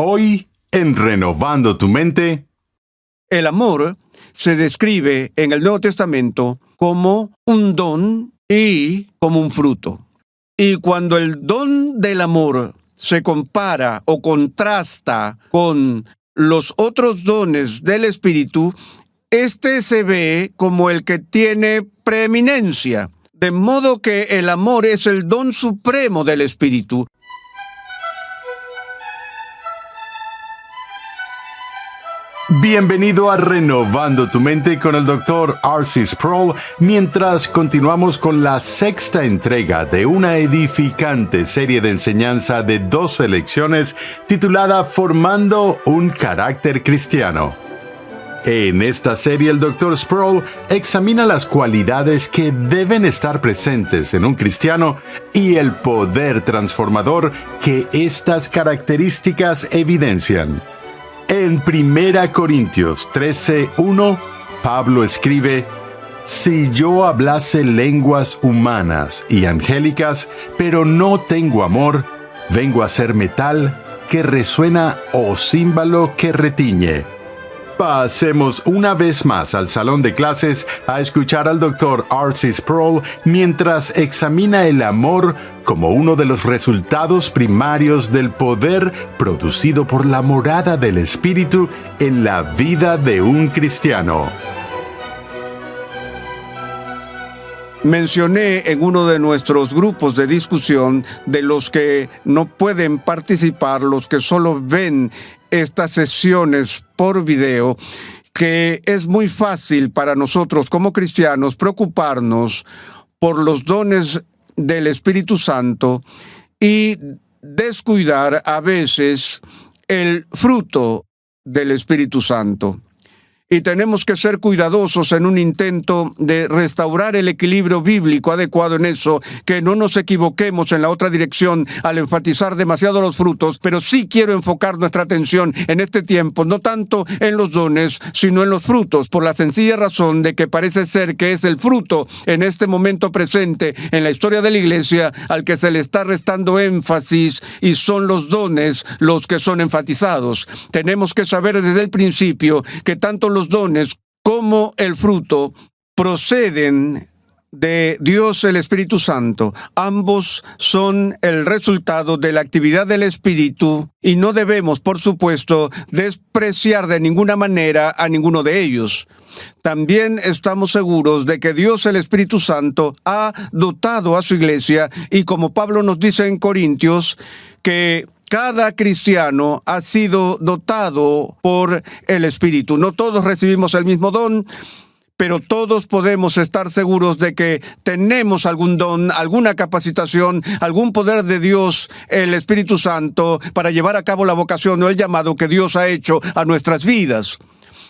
Hoy, en Renovando tu Mente, el amor se describe en el Nuevo Testamento como un don y como un fruto. Y cuando el don del amor se compara o contrasta con los otros dones del Espíritu, este se ve como el que tiene preeminencia. De modo que el amor es el don supremo del Espíritu. bienvenido a Renovando tu Mente con el Dr. R.C. Sproul, mientras continuamos con la sexta entrega de una edificante serie de enseñanza de 12 lecciones titulada Formando un carácter cristiano. En esta serie, el Dr. Sproul examina las cualidades que deben estar presentes en un cristiano y el poder transformador que estas características evidencian. En 1 Corintios 13:1, Pablo escribe: Si yo hablase lenguas humanas y angélicas, pero no tengo amor, vengo a ser metal que resuena o címbalo que retiñe. Pasemos una vez más al salón de clases a escuchar al Dr. R.C. Sproul mientras examina el amor como uno de los resultados primarios del poder producido por la morada del Espíritu en la vida de un cristiano. Mencioné en uno de nuestros grupos de discusión de los que no pueden participar, los que solo ven estas sesiones por video, que es muy fácil para nosotros como cristianos preocuparnos por los dones del Espíritu Santo y descuidar a veces el fruto del Espíritu Santo. Y tenemos que ser cuidadosos en un intento de restaurar el equilibrio bíblico adecuado en eso, que no nos equivoquemos en la otra dirección al enfatizar demasiado los frutos, pero sí quiero enfocar nuestra atención en este tiempo, no tanto en los dones, sino en los frutos, por la sencilla razón de que parece ser que es el fruto en este momento presente en la historia de la iglesia al que se le está restando énfasis y son los dones los que son enfatizados. Tenemos que saber desde el principio que tanto los dones como el fruto proceden de Dios el Espíritu Santo. Ambos son el resultado de la actividad del Espíritu y no debemos, por supuesto, despreciar de ninguna manera a ninguno de ellos. También estamos seguros de que Dios el Espíritu Santo ha dotado a su iglesia y como Pablo nos dice en Corintios, que cada cristiano ha sido dotado por el Espíritu. No todos recibimos el mismo don, pero todos podemos estar seguros de que tenemos algún don, alguna capacitación, algún poder de Dios, el Espíritu Santo, para llevar a cabo la vocación o el llamado que Dios ha hecho a nuestras vidas.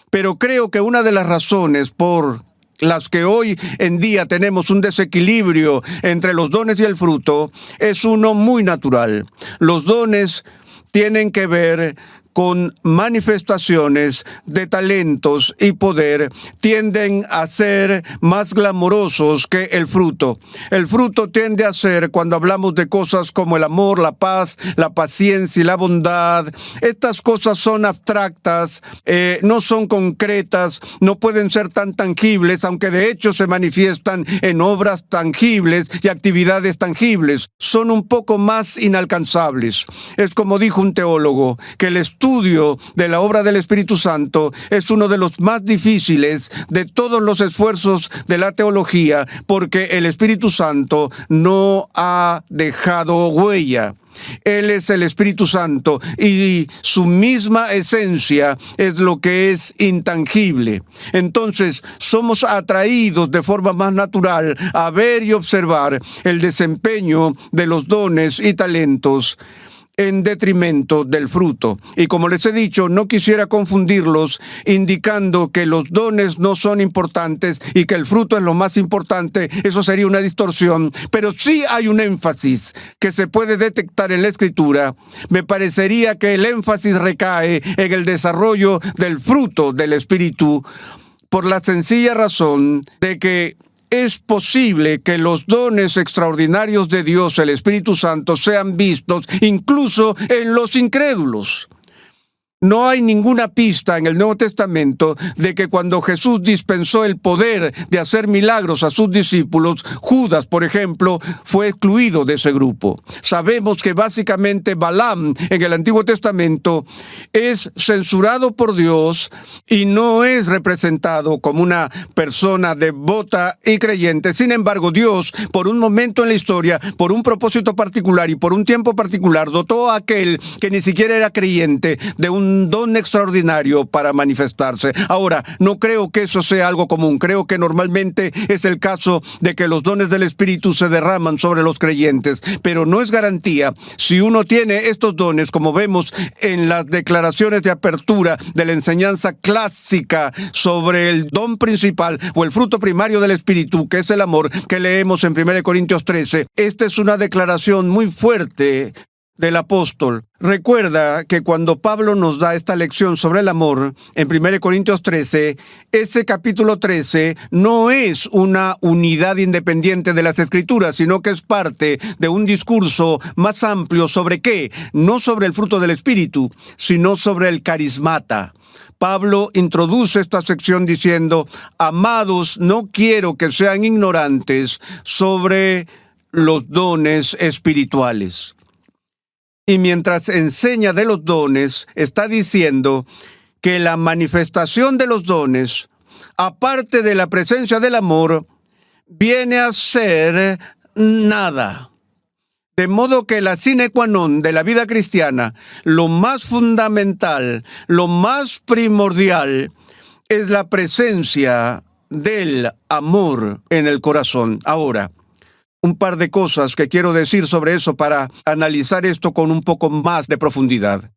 Pero creo que una de las razones por las que hoy en día tenemos un desequilibrio entre los dones y el fruto es uno muy natural. Los dones tienen que ver con manifestaciones de talentos y poder, tienden a ser más glamorosos que el fruto. El fruto tiende a ser, cuando hablamos de cosas como el amor, la paz, la paciencia y la bondad, estas cosas son abstractas, no son concretas, no pueden ser tan tangibles, aunque de hecho se manifiestan en obras tangibles y actividades tangibles. Son un poco más inalcanzables. Es como dijo un teólogo, que el estudio de la obra del Espíritu Santo es uno de los más difíciles de todos los esfuerzos de la teología, porque el Espíritu Santo no ha dejado huella. Él es el Espíritu Santo y su misma esencia es lo que es intangible. Entonces, somos atraídos de forma más natural a ver y observar el desempeño de los dones y talentos en detrimento del fruto. Y como les he dicho, no quisiera confundirlos indicando que los dones no son importantes y que el fruto es lo más importante. Eso sería una distorsión, pero sí hay un énfasis que se puede detectar en la Escritura. Me parecería que el énfasis recae en el desarrollo del fruto del Espíritu por la sencilla razón de que es posible que los dones extraordinarios de Dios, el Espíritu Santo, sean vistos incluso en los incrédulos. No hay ninguna pista en el Nuevo Testamento de que cuando Jesús dispensó el poder de hacer milagros a sus discípulos, Judas, por ejemplo, fue excluido de ese grupo. Sabemos que básicamente Balaam en el Antiguo Testamento es censurado por Dios y no es representado como una persona devota y creyente. Sin embargo, Dios, por un momento en la historia, por un propósito particular y por un tiempo particular, dotó a aquel que ni siquiera era creyente de un don extraordinario para manifestarse. Ahora, no creo que eso sea algo común. Creo que normalmente es el caso de que los dones del Espíritu se derraman sobre los creyentes, pero no es garantía. Si uno tiene estos dones, como vemos en las declaraciones de apertura de la enseñanza clásica sobre el don principal o el fruto primario del Espíritu, que es el amor, que leemos en 1 Corintios 13, esta es una declaración muy fuerte del apóstol. Recuerda que cuando Pablo nos da esta lección sobre el amor, en 1 Corintios 13, ese capítulo 13 no es una unidad independiente de las Escrituras, sino que es parte de un discurso más amplio sobre qué, no sobre el fruto del Espíritu, sino sobre el carismata. Pablo introduce esta sección diciendo: amados, no quiero que sean ignorantes sobre los dones espirituales. Y mientras enseña de los dones, está diciendo que la manifestación de los dones, aparte de la presencia del amor, viene a ser nada. De modo que la sine qua non de la vida cristiana, lo más fundamental, lo más primordial, es la presencia del amor en el corazón. Ahora, un par de cosas que quiero decir sobre eso para analizar esto con un poco más de profundidad.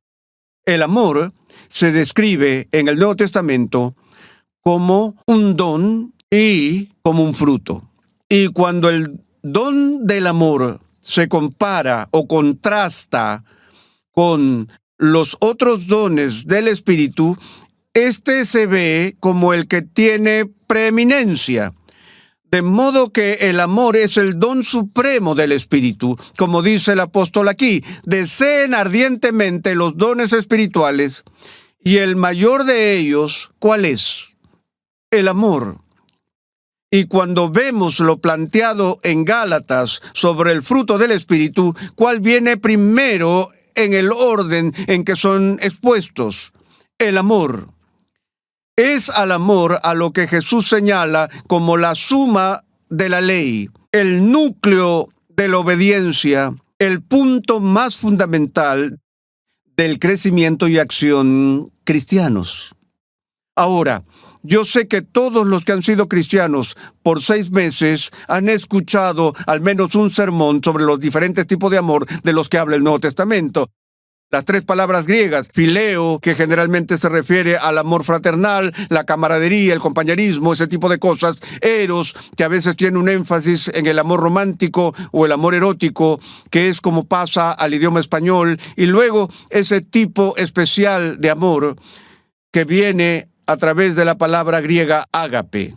El amor se describe en el Nuevo Testamento como un don y como un fruto. Y cuando el don del amor se compara o contrasta con los otros dones del Espíritu, este se ve como el que tiene preeminencia. De modo que el amor es el don supremo del Espíritu. Como dice el apóstol aquí, deseen ardientemente los dones espirituales, y el mayor de ellos, ¿cuál es? El amor. Y cuando vemos lo planteado en Gálatas sobre el fruto del Espíritu, ¿cuál viene primero en el orden en que son expuestos? El amor. Es al amor a lo que Jesús señala como la suma de la ley, el núcleo de la obediencia, el punto más fundamental del crecimiento y acción cristianos. Ahora, yo sé que todos los que han sido cristianos por 6 meses han escuchado al menos un sermón sobre los diferentes tipos de amor de los que habla el Nuevo Testamento. Las 3 palabras griegas, fileo, que generalmente se refiere al amor fraternal, la camaradería, el compañerismo, ese tipo de cosas. Eros, que a veces tiene un énfasis en el amor romántico o el amor erótico, que es como pasa al idioma español. Y luego ese tipo especial de amor que viene a través de la palabra griega ágape.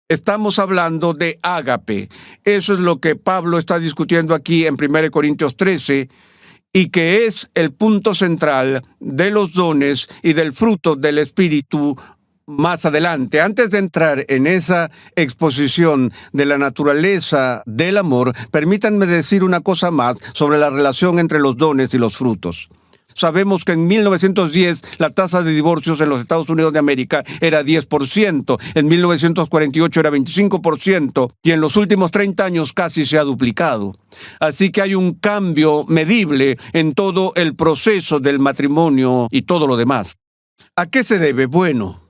Estamos hablando de ágape. Eso es lo que Pablo está discutiendo aquí en 1 Corintios 13, y que es el punto central de los dones y del fruto del Espíritu más adelante. Antes de entrar en esa exposición de la naturaleza del amor, permítanme decir una cosa más sobre la relación entre los dones y los frutos. Sabemos que en 1910 la tasa de divorcios en los Estados Unidos de América era 10%, en 1948 era 25%, y en los últimos 30 años casi se ha duplicado. Así que hay un cambio medible en todo el proceso del matrimonio y todo lo demás. ¿A qué se debe? Bueno,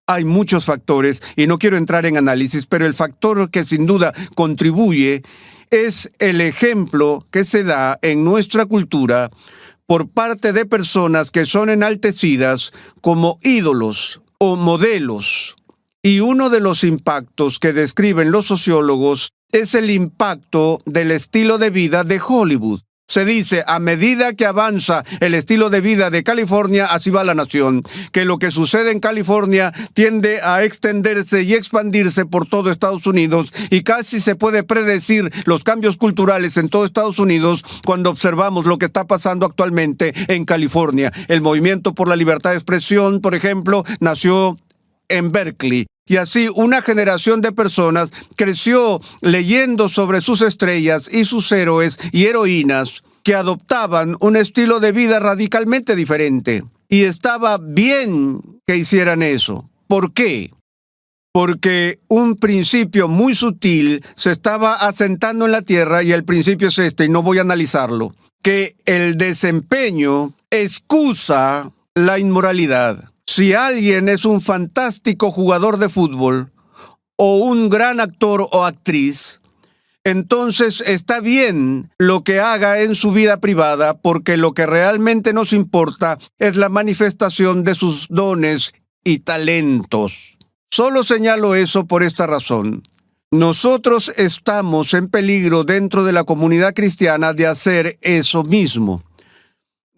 hay muchos factores y no quiero entrar en análisis, pero el factor que sin duda contribuye es el ejemplo que se da en nuestra cultura por parte de personas que son enaltecidas como ídolos o modelos. Y uno de los impactos que describen los sociólogos es el impacto del estilo de vida de Hollywood. Se dice, a medida que avanza el estilo de vida de California, así va la nación, que lo que sucede en California tiende a extenderse y expandirse por todo Estados Unidos, y casi se puede predecir los cambios culturales en todo Estados Unidos cuando observamos lo que está pasando actualmente en California. El movimiento por la libertad de expresión, por ejemplo, nació en Berkeley. Y así una generación de personas creció leyendo sobre sus estrellas y sus héroes y heroínas que adoptaban un estilo de vida radicalmente diferente. Y estaba bien que hicieran eso. ¿Por qué? Porque un principio muy sutil se estaba asentando en la tierra, y el principio es este, y no voy a analizarlo, que el desempeño excusa la inmoralidad. Si alguien es un fantástico jugador de fútbol o un gran actor o actriz, entonces está bien lo que haga en su vida privada, porque lo que realmente nos importa es la manifestación de sus dones y talentos. Solo señalo eso por esta razón. Nosotros estamos en peligro dentro de la comunidad cristiana de hacer eso mismo.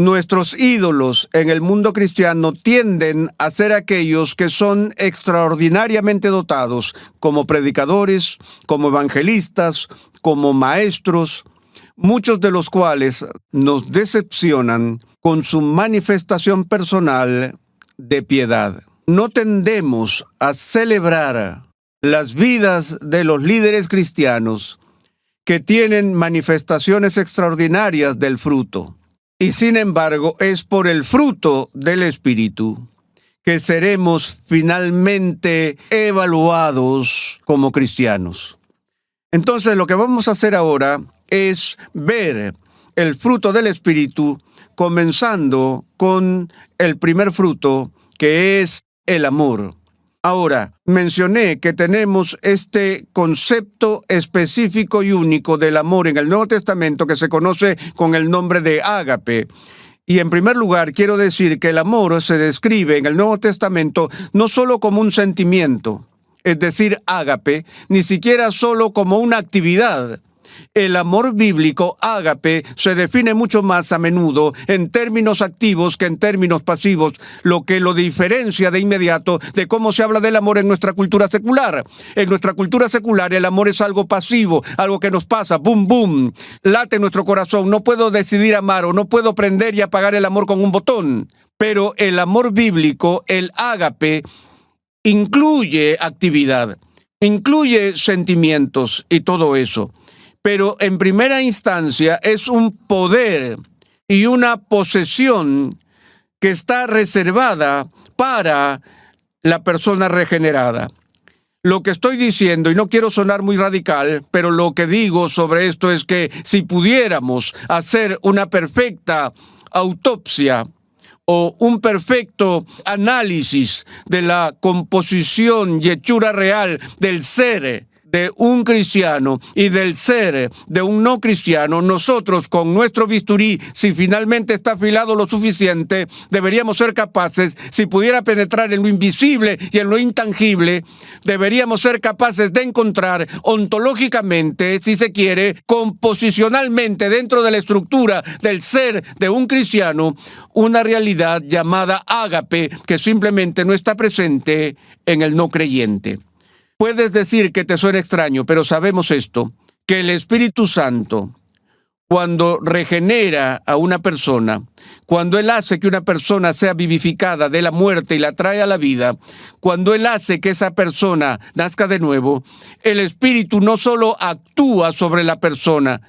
Nuestros ídolos en el mundo cristiano tienden a ser aquellos que son extraordinariamente dotados, como predicadores, como evangelistas, como maestros, muchos de los cuales nos decepcionan con su manifestación personal de piedad. No tendemos a celebrar las vidas de los líderes cristianos que tienen manifestaciones extraordinarias del fruto. Y sin embargo, es por el fruto del Espíritu que seremos finalmente evaluados como cristianos. Entonces, lo que vamos a hacer ahora es ver el fruto del Espíritu, comenzando con el primer fruto, que es el amor. Ahora, mencioné que tenemos este concepto específico y único del amor en el Nuevo Testamento que se conoce con el nombre de ágape. Y en primer lugar, quiero decir que el amor se describe en el Nuevo Testamento no solo como un sentimiento, es decir, ágape, ni siquiera solo como una actividad. El amor bíblico, ágape, se define mucho más a menudo en términos activos que en términos pasivos, lo que lo diferencia de inmediato de cómo se habla del amor en nuestra cultura secular. En nuestra cultura secular el amor es algo pasivo, algo que nos pasa, boom, boom, late en nuestro corazón. No puedo decidir amar o no puedo prender y apagar el amor con un botón. Pero el amor bíblico, el ágape, incluye actividad, incluye sentimientos y todo eso. Pero en primera instancia es un poder y una posesión que está reservada para la persona regenerada. Lo que estoy diciendo, y no quiero sonar muy radical, pero lo que digo sobre esto es que si pudiéramos hacer una perfecta autopsia o un perfecto análisis de la composición y hechura real del ser de un cristiano y del ser de un no cristiano, nosotros con nuestro bisturí, si finalmente está afilado lo suficiente, deberíamos ser capaces, si pudiera penetrar en lo invisible y en lo intangible, deberíamos ser capaces de encontrar ontológicamente, si se quiere, composicionalmente dentro de la estructura del ser de un cristiano, una realidad llamada ágape que simplemente no está presente en el no creyente. Puedes decir que te suena extraño, pero sabemos esto, que el Espíritu Santo, cuando regenera a una persona, cuando Él hace que una persona sea vivificada de la muerte y la trae a la vida, cuando Él hace que esa persona nazca de nuevo, el Espíritu no solo actúa sobre la persona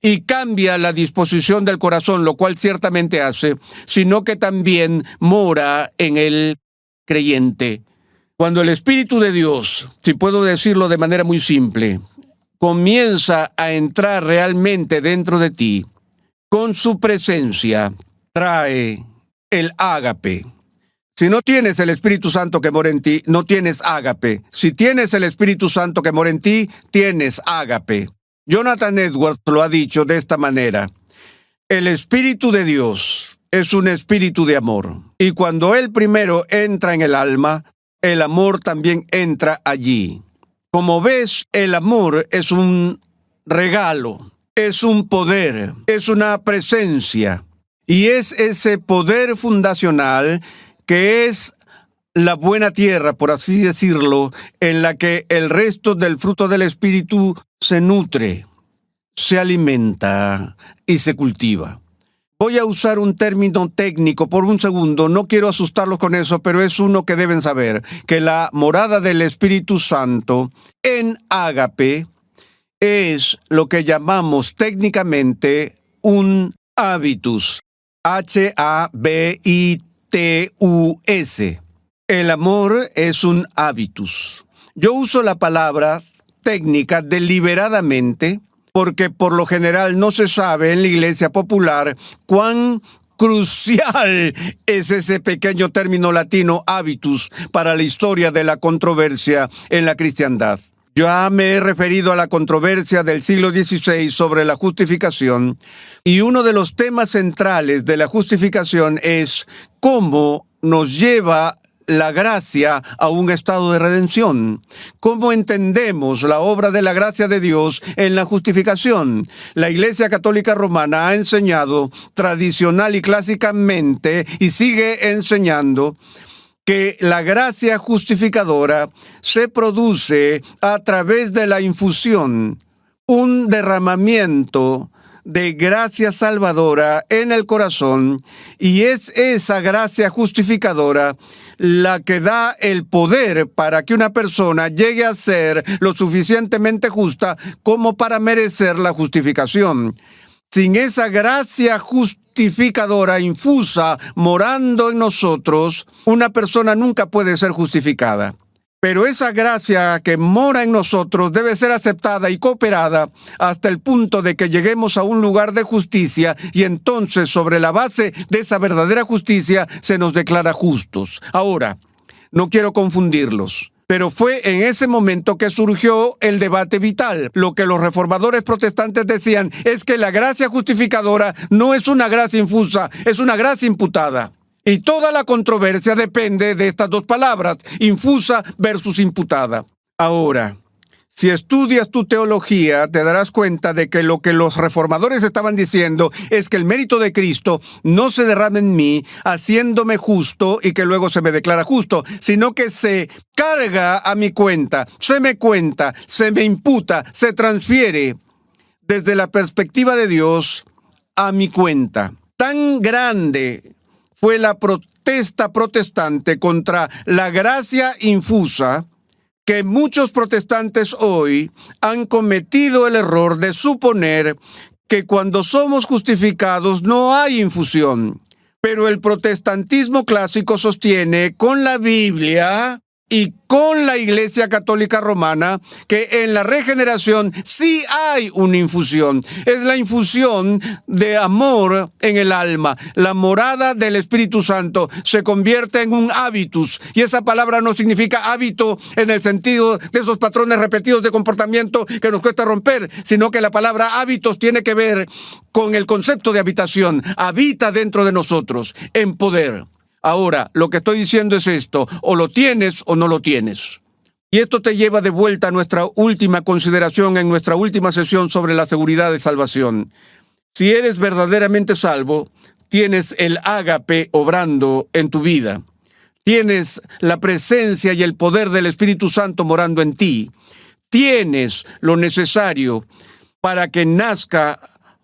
y cambia la disposición del corazón, lo cual ciertamente hace, sino que también mora en el creyente. Cuando el Espíritu de Dios, si puedo decirlo de manera muy simple, comienza a entrar realmente dentro de ti, con su presencia, trae el ágape. Si no tienes el Espíritu Santo que mora en ti, no tienes ágape. Si tienes el Espíritu Santo que mora en ti, tienes ágape. Jonathan Edwards lo ha dicho de esta manera: el Espíritu de Dios es un espíritu de amor. Y cuando Él primero entra en el alma, el amor también entra allí. Como ves, el amor es un regalo. es un poder, es una presencia. Y es ese poder fundacional que es la buena tierra, por así decirlo, en la que el resto del fruto del Espíritu se nutre, se alimenta y se cultiva. Voy a usar un término técnico por un segundo, no quiero asustarlos con eso, pero es uno que deben saber, que la morada del Espíritu Santo en ágape es lo que llamamos técnicamente un habitus, H-A-B-I-T-U-S. El amor es un habitus. Yo uso la palabra técnica deliberadamente porque por lo general no se sabe en la iglesia popular cuán crucial es ese pequeño término latino habitus para la historia de la controversia en la cristiandad. Ya me he referido a la controversia del siglo XVI sobre la justificación, y uno de los temas centrales de la justificación es cómo nos lleva la gracia a un estado de redención. ¿Cómo entendemos la obra de la gracia de Dios en la justificación? La Iglesia Católica Romana ha enseñado tradicional y clásicamente, y sigue enseñando, que la gracia justificadora se produce a través de la infusión, un derramamiento de gracia salvadora en el corazón, y es esa gracia justificadora la que da el poder para que una persona llegue a ser lo suficientemente justa como para merecer la justificación. Sin esa gracia justificadora infusa morando en nosotros, una persona nunca puede ser justificada. Pero esa gracia que mora en nosotros debe ser aceptada y cooperada hasta el punto de que lleguemos a un lugar de justicia, y entonces sobre la base de esa verdadera justicia se nos declara justos. Ahora, no quiero confundirlos, pero fue en ese momento que surgió el debate vital. Lo que los reformadores protestantes decían es que la gracia justificadora no es una gracia infusa, es una gracia imputada. Y toda la controversia depende de estas dos palabras, infusa versus imputada. Ahora, si estudias tu teología, te darás cuenta de que lo que los reformadores estaban diciendo es que el mérito de Cristo no se derrama en mí, haciéndome justo y que luego se me declara justo, sino que se carga a mi cuenta, se me imputa, se transfiere desde la perspectiva de Dios a mi cuenta. Tan grande fue la protesta protestante contra la gracia infusa que muchos protestantes hoy han cometido el error de suponer que cuando somos justificados no hay infusión. Pero el protestantismo clásico sostiene con la Biblia y con la Iglesia Católica Romana que en la regeneración sí hay una infusión. Es la infusión de amor en el alma. La morada del Espíritu Santo se convierte en un habitus. Y esa palabra no significa hábito en el sentido de esos patrones repetidos de comportamiento que nos cuesta romper, sino que la palabra hábitos tiene que ver con el concepto de habitación. Habita dentro de nosotros en poder. Ahora, lo que estoy diciendo es esto: o lo tienes o no lo tienes. Y esto te lleva de vuelta a nuestra última consideración en nuestra última sesión sobre la seguridad de salvación. Si eres verdaderamente salvo, tienes el ágape obrando en tu vida. Tienes la presencia y el poder del Espíritu Santo morando en ti. Tienes lo necesario para que nazca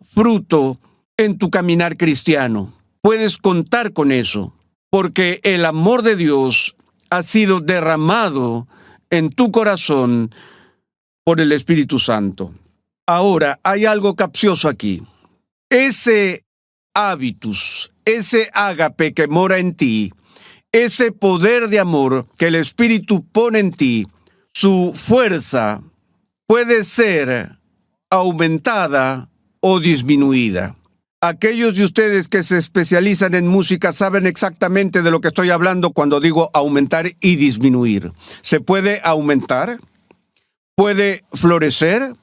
fruto en tu caminar cristiano. Puedes contar con eso, porque el amor de Dios ha sido derramado en tu corazón por el Espíritu Santo. Ahora, hay algo capcioso aquí. Ese habitus, ese ágape que mora en ti, ese poder de amor que el Espíritu pone en ti, su fuerza puede ser aumentada o disminuida. Aquellos de ustedes que se especializan en música saben exactamente de lo que estoy hablando cuando digo aumentar y disminuir. Se puede aumentar, puede florecer,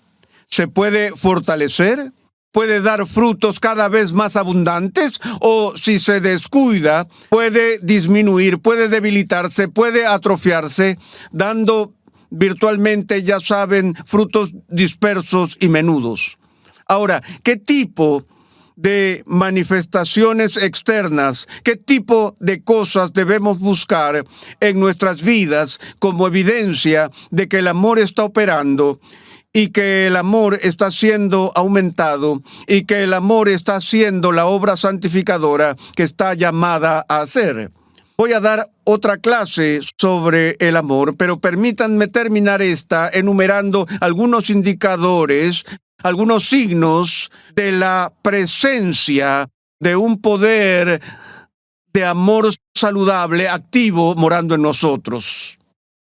se puede fortalecer, puede dar frutos cada vez más abundantes, o si se descuida, puede disminuir, puede debilitarse, puede atrofiarse, dando virtualmente, ya saben, frutos dispersos y menudos. Ahora, ¿qué tipo de manifestaciones externas, qué tipo de cosas debemos buscar en nuestras vidas como evidencia de que el amor está operando y que el amor está siendo aumentado y que el amor está haciendo la obra santificadora que está llamada a hacer? Voy a dar otra clase sobre el amor, pero permítanme terminar esta enumerando algunos indicadores, algunos signos de la presencia de un poder de amor saludable, activo, morando en nosotros.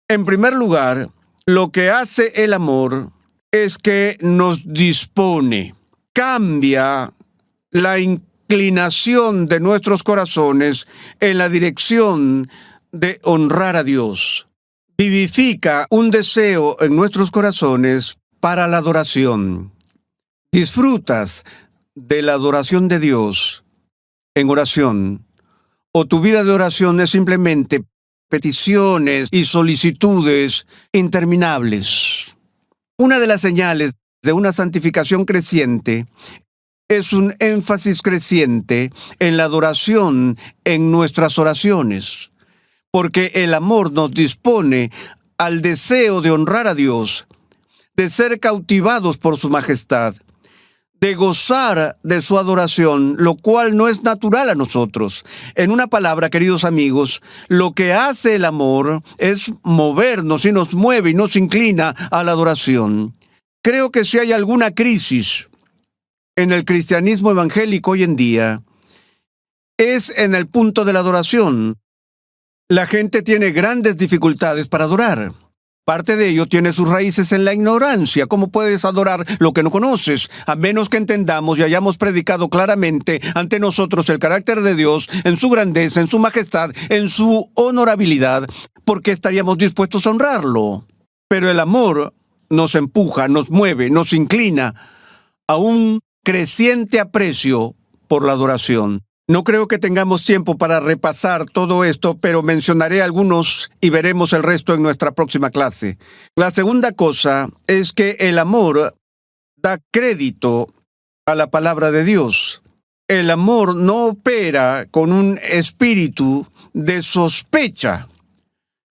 En primer lugar, lo que hace el amor es que nos dispone, cambia la inclinación de nuestros corazones en la dirección de honrar a Dios. Vivifica un deseo en nuestros corazones para la adoración. ¿Disfrutas de la adoración de Dios en oración? ¿O tu vida de oración es simplemente peticiones y solicitudes interminables? Una de las señales de una santificación creciente es un énfasis creciente en la adoración en nuestras oraciones, porque el amor nos dispone al deseo de honrar a Dios, de ser cautivados por su majestad, de gozar de su adoración, lo cual no es natural a nosotros. En una palabra, queridos amigos, lo que hace el amor es movernos y nos mueve y nos inclina a la adoración. Creo que si hay alguna crisis en el cristianismo evangélico hoy en día, es en el punto de la adoración. La gente tiene grandes dificultades para adorar. Parte de ello tiene sus raíces en la ignorancia. ¿Cómo puedes adorar lo que no conoces? A menos que entendamos y hayamos predicado claramente ante nosotros el carácter de Dios, en su grandeza, en su majestad, en su honorabilidad, porque estaríamos dispuestos a honrarlo. Pero el amor nos empuja, nos mueve, nos inclina a un creciente aprecio por la adoración. No creo que tengamos tiempo para repasar todo esto, pero mencionaré algunos y veremos el resto en nuestra próxima clase. La segunda cosa es que el amor da crédito a la palabra de Dios. El amor no opera con un espíritu de sospecha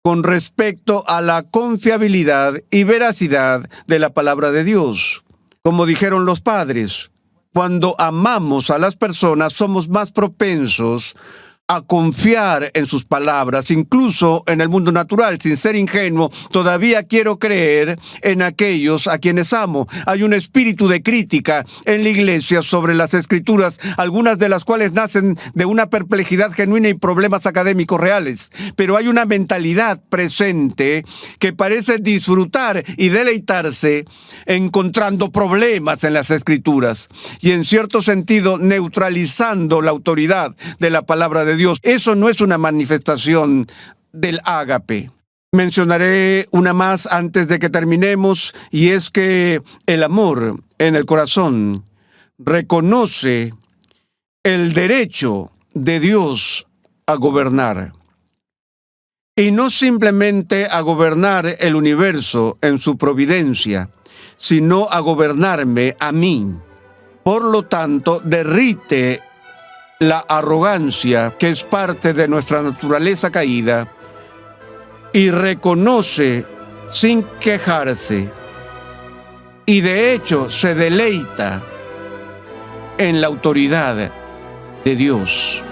con respecto a la confiabilidad y veracidad de la palabra de Dios. Como dijeron los padres, cuando amamos a las personas, somos más propensos a confiar en sus palabras, incluso en el mundo natural. Sin ser ingenuo, todavía quiero creer en aquellos a quienes amo. Hay un espíritu de crítica en la iglesia sobre las escrituras, algunas de las cuales nacen de una perplejidad genuina y problemas académicos reales. Pero hay una mentalidad presente que parece disfrutar y deleitarse encontrando problemas en las escrituras y en cierto sentido neutralizando la autoridad de la palabra de Dios. Eso no es una manifestación del ágape. Mencionaré una más antes de que terminemos, y es que el amor en el corazón reconoce el derecho de Dios a gobernar. Y no simplemente a gobernar el universo en su providencia, sino a gobernarme a mí. Por lo tanto, derrite la arrogancia que es parte de nuestra naturaleza caída y reconoce sin quejarse y de hecho se deleita en la autoridad de Dios.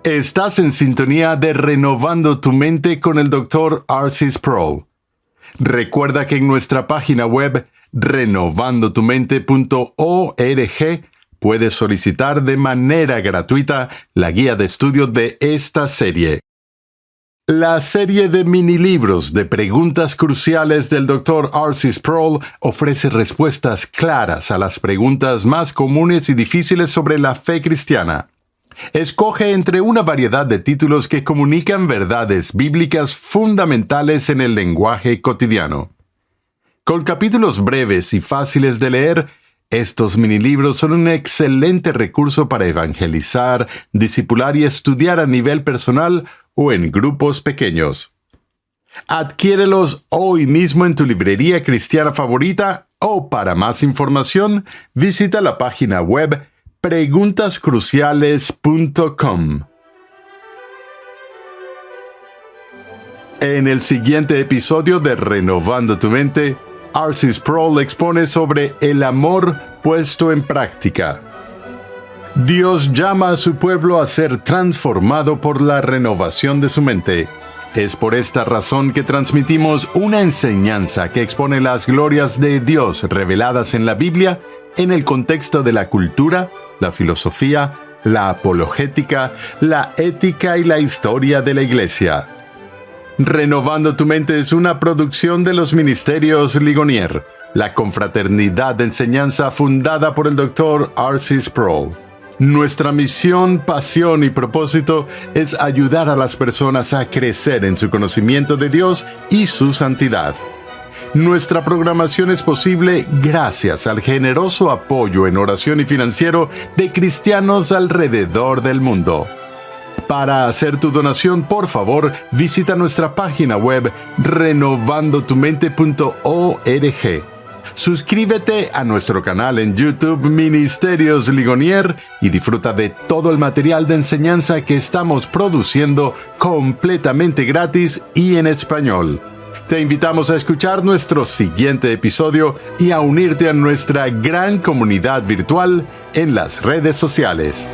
Estás en sintonía de Renovando tu Mente con el Dr. R.C. Sproul. Recuerda que en nuestra página web renovandotumente.org puedes solicitar de manera gratuita la guía de estudio de esta serie. La serie de mini libros de preguntas cruciales del Dr. R.C. Sproul ofrece respuestas claras a las preguntas más comunes y difíciles sobre la fe cristiana. Escoge entre una variedad de títulos que comunican verdades bíblicas fundamentales en el lenguaje cotidiano. Con capítulos breves y fáciles de leer, estos minilibros son un excelente recurso para evangelizar, discipular y estudiar a nivel personal o en grupos pequeños. Adquiérelos hoy mismo en tu librería cristiana favorita o para más información visita la página web preguntascruciales.com. En el siguiente episodio de Renovando tu Mente, R.C. Sproul expone sobre el amor puesto en práctica. Dios llama a su pueblo a ser transformado por la renovación de su mente. Es por esta razón que transmitimos una enseñanza que expone las glorias de Dios reveladas en la Biblia en el contexto de la cultura, la filosofía, la apologética, la ética y la historia de la Iglesia. Renovando tu Mente es una producción de los Ministerios Ligonier, la confraternidad de enseñanza fundada por el Dr. R.C. Sproul. Nuestra misión, pasión y propósito es ayudar a las personas a crecer en su conocimiento de Dios y su santidad. Nuestra programación es posible gracias al generoso apoyo en oración y financiero de cristianos alrededor del mundo. Para hacer tu donación, por favor, visita nuestra página web renovandotumente.org. Suscríbete a nuestro canal en YouTube Ministerios Ligonier y disfruta de todo el material de enseñanza que estamos produciendo completamente gratis y en español. Te invitamos a escuchar nuestro siguiente episodio y a unirte a nuestra gran comunidad virtual en las redes sociales.